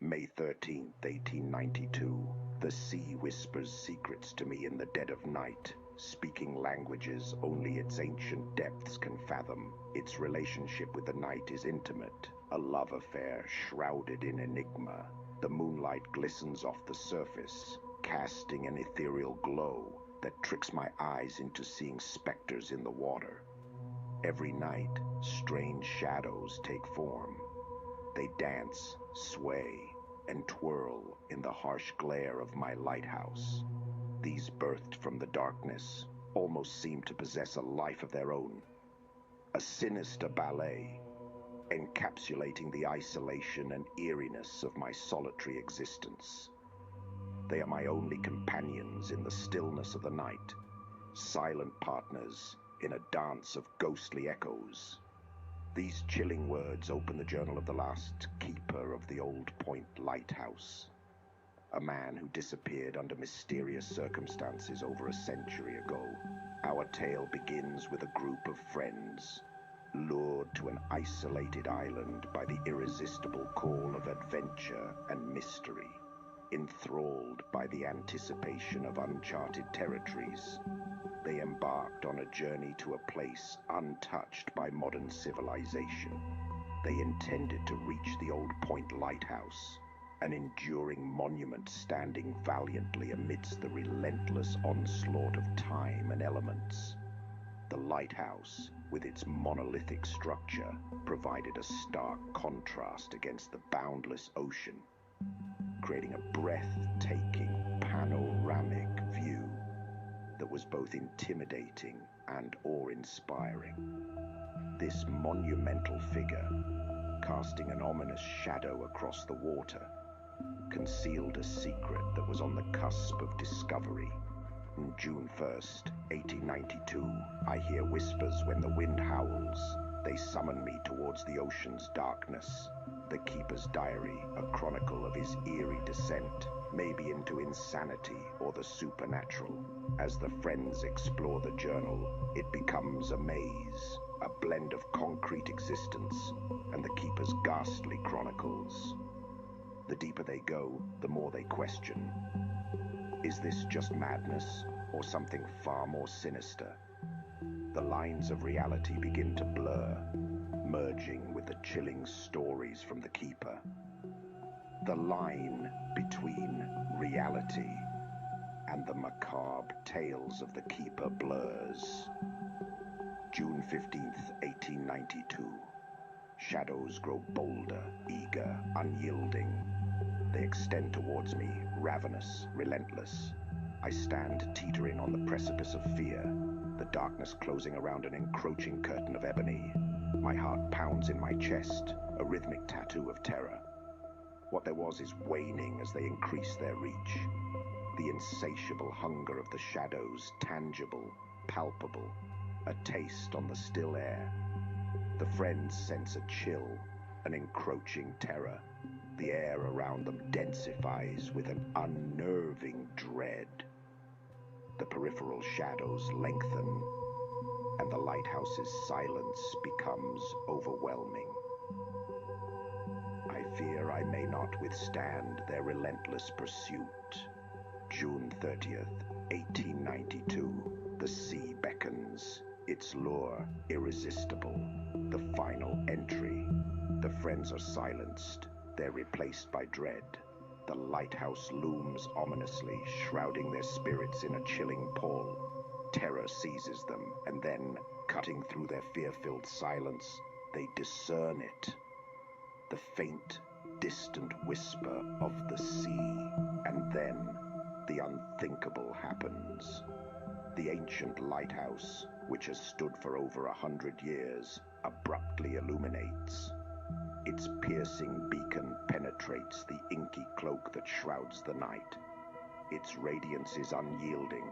May 13th, 1892. The sea whispers secrets to me in the dead of night, speaking languages only its ancient depths can fathom. Its relationship with the night is intimate, a love affair shrouded in enigma. The moonlight glistens off the surface, casting an ethereal glow that tricks my eyes into seeing specters in the water. Every night, strange shadows take form. They dance, sway, and twirl in the harsh glare of my lighthouse. These birthed from the darkness almost seem to possess a life of their own. A sinister ballet, encapsulating the isolation and eeriness of my solitary existence. They are my only companions in the stillness of the night, silent partners in a dance of ghostly echoes. These chilling words open the journal of the last keeper of the Old Point Lighthouse, a man who disappeared under mysterious circumstances over a century ago. Our tale begins with a group of friends, lured to an isolated island by the irresistible call of adventure and mystery, enthralled by the anticipation of uncharted territories. They embarked on a journey to a place untouched by modern civilization. They intended to reach the Old Point Lighthouse, an enduring monument standing valiantly amidst the relentless onslaught of time and elements. The lighthouse, with its monolithic structure, provided a stark contrast against the boundless ocean, creating a breathtaking panoramic view that was both intimidating and awe-inspiring. This monumental figure, casting an ominous shadow across the water, concealed a secret that was on the cusp of discovery. On June 1st, 1892, I hear whispers when the wind howls. They summon me towards the ocean's darkness. The keeper's diary, a chronicle of his eerie descent, maybe into insanity or the supernatural. As the friends explore the journal, it becomes a maze, a blend of concrete existence and the keeper's ghastly chronicles. The deeper they go, the more they question. Is this just madness or something far more sinister? The lines of reality begin to blur, merging with the chilling stories from the keeper. The line between reality and the macabre tales of the keeper blurs. June 15th, 1892. Shadows grow bolder, eager, unyielding. They extend towards me, ravenous, relentless. I stand teetering on the precipice of fear, the darkness closing around an encroaching curtain of ebony. My heart pounds in my chest, a rhythmic tattoo of terror. What there was is waning as they increase their reach. The insatiable hunger of the shadows, tangible, palpable, a taste on the still air. The friends sense a chill, an encroaching terror. The air around them densifies with an unnerving dread. The peripheral shadows lengthen, and the lighthouse's silence becomes overwhelming. I fear I may not withstand their relentless pursuit. June 30th, 1892. The sea beckons, its lure irresistible. The final entry. The friends are silenced. They're replaced by dread. The lighthouse looms ominously, shrouding their spirits in a chilling pall. Terror seizes them, and then, cutting through their fear-filled silence, they discern it. The faint, distant whisper of the sea. And then, the unthinkable happens. The ancient lighthouse, which has stood for over 100 years, abruptly illuminates. Its piercing beacon penetrates the inky cloak that shrouds the night. Its radiance is unyielding,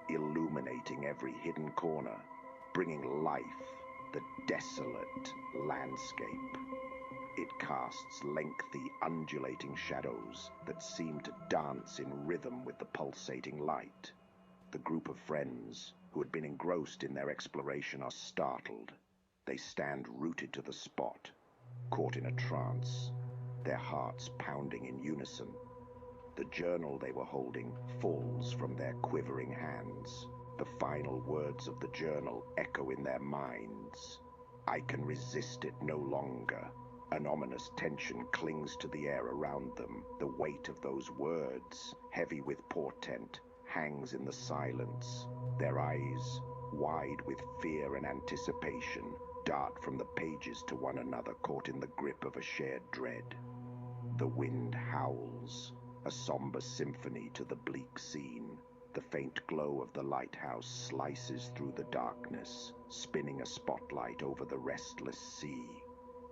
illuminating every hidden corner, bringing life the desolate landscape. It casts lengthy, undulating shadows that seem to dance in rhythm with the pulsating light. The group of friends who had been engrossed in their exploration are startled. They stand rooted to the spot, caught in a trance. their hearts pounding in unison. The journal they were holding falls from their quivering hands. The final words of the journal echo in their minds. I can resist it no longer. An ominous tension clings to the air around them. The weight of those words, heavy with portent, hangs in the silence. Their eyes, wide with fear and anticipation, dart from the pages to one another, caught in the grip of a shared dread. The wind howls, a somber symphony to the bleak scene. The faint glow of the lighthouse slices through the darkness, spinning a spotlight over the restless sea.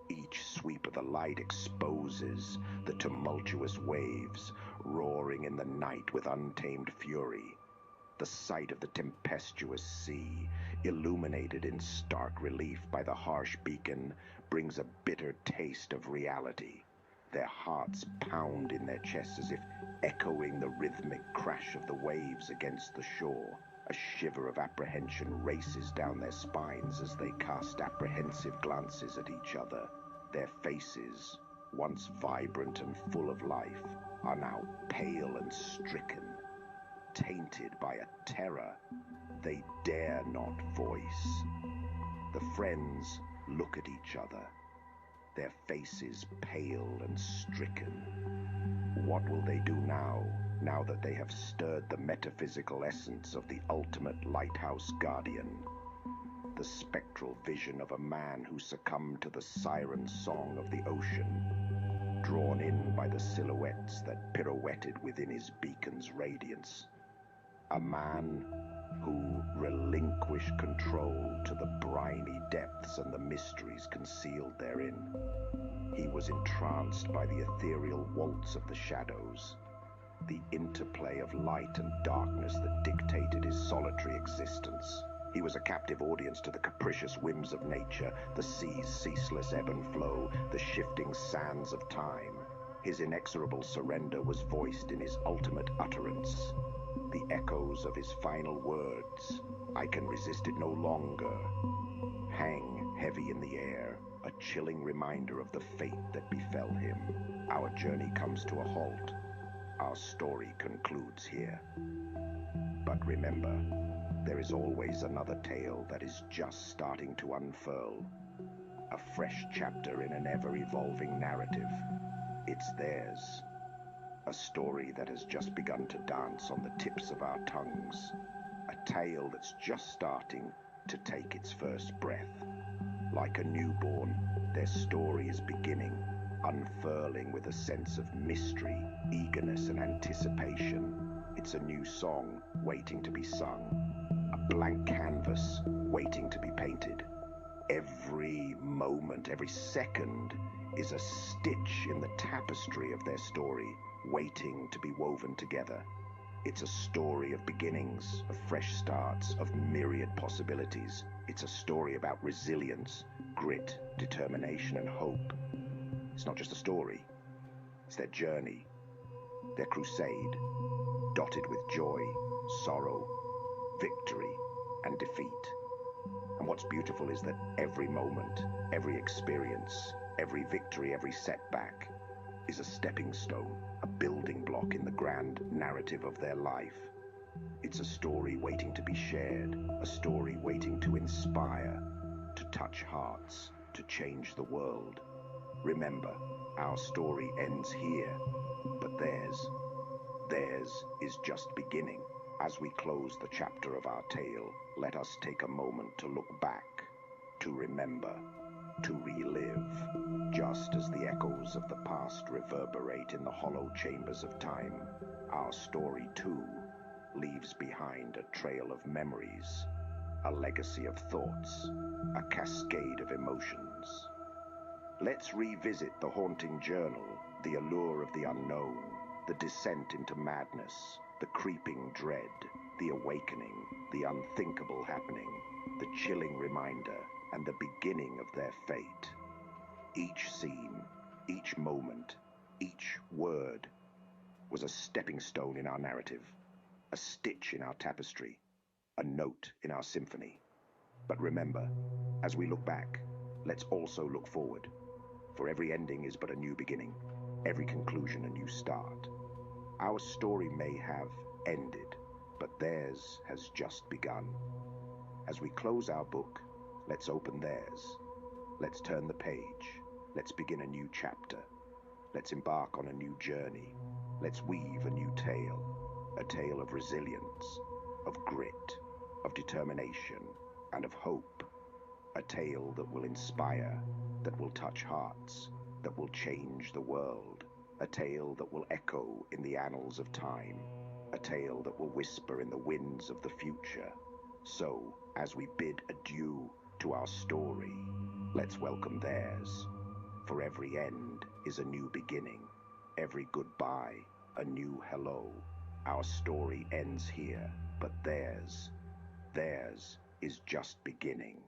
Each sweep of the light exposes the tumultuous waves, roaring in the night with untamed fury. The sight of the tempestuous sea, illuminated in stark relief by the harsh beacon, brings a bitter taste of reality. Their hearts pound in their chests as if echoing the rhythmic crash of the waves against the shore. A shiver of apprehension races down their spines as they cast apprehensive glances at each other. Their faces, once vibrant and full of life, are now pale and stricken, tainted by a terror they dare not voice. The friends look at each other, their faces pale and stricken. What will they do now that they have stirred the metaphysical essence of the ultimate lighthouse guardian? The spectral vision of a man who succumbed to the siren song of the ocean, drawn in by the silhouettes that pirouetted within his beacon's radiance. A man who relinquished control to the briny depths and the mysteries concealed therein. He was entranced by the ethereal waltz of the shadows, the interplay of light and darkness that dictated his solitary existence. He was a captive audience to the capricious whims of nature, the sea's ceaseless ebb and flow, the shifting sands of time. His inexorable surrender was voiced in his ultimate utterance. The echoes of his final words, I can resist it no longer, hang heavy in the air, a chilling reminder of the fate that befell him. Our journey comes to a halt. Our story concludes here. But remember, there is always another tale that is just starting to unfurl. A fresh chapter in an ever-evolving narrative. It's theirs. A story that has just begun to dance on the tips of our tongues. A tale that's just starting to take its first breath. Like a newborn, their story is beginning, unfurling with a sense of mystery, eagerness, and anticipation. It's a new song waiting to be sung. A blank canvas waiting to be painted. Every moment, every second is a stitch in the tapestry of their story, waiting to be woven together. It's a story of beginnings, of fresh starts, of myriad possibilities. It's a story about resilience, grit, determination, and hope. It's not just a story. It's their journey, their crusade, dotted with joy, sorrow, victory, and defeat. And what's beautiful is that every moment, every experience, every victory, every setback is a stepping stone, a building block in the grand narrative of their life. It's a story waiting to be shared, a story waiting to inspire, to touch hearts, to change the world. Remember, our story ends here, but theirs is just beginning. As we close the chapter of our tale, let us take a moment to look back, to remember, to relive, just as the echoes of the past reverberate in the hollow chambers of time. Our story, too, leaves behind a trail of memories, a legacy of thoughts, a cascade of emotions. Let's revisit the haunting journal, the allure of the unknown, the descent into madness, the creeping dread, the awakening, the unthinkable happening, the chilling reminder, and the beginning of their fate. Each scene, each moment, each word was a stepping stone in our narrative, a stitch in our tapestry, a note in our symphony. But remember, as we look back, let's also look forward, for every ending is but a new beginning. every conclusion a new start. Our story may have ended, but theirs has just begun. As we close our book, let's open theirs. Let's turn the page. Let's begin a new chapter. Let's embark on a new journey. Let's weave a new a tale of resilience, of grit, of determination, and of hope. A tale that will inspire, that will touch hearts, that will change the world. A tale that will echo in the annals of time. A tale that will whisper in the winds of the future. So, as we bid adieu to our story, let's welcome theirs. For every end is a new beginning. Every goodbye, a new hello. Our story ends here, but theirs is just beginning.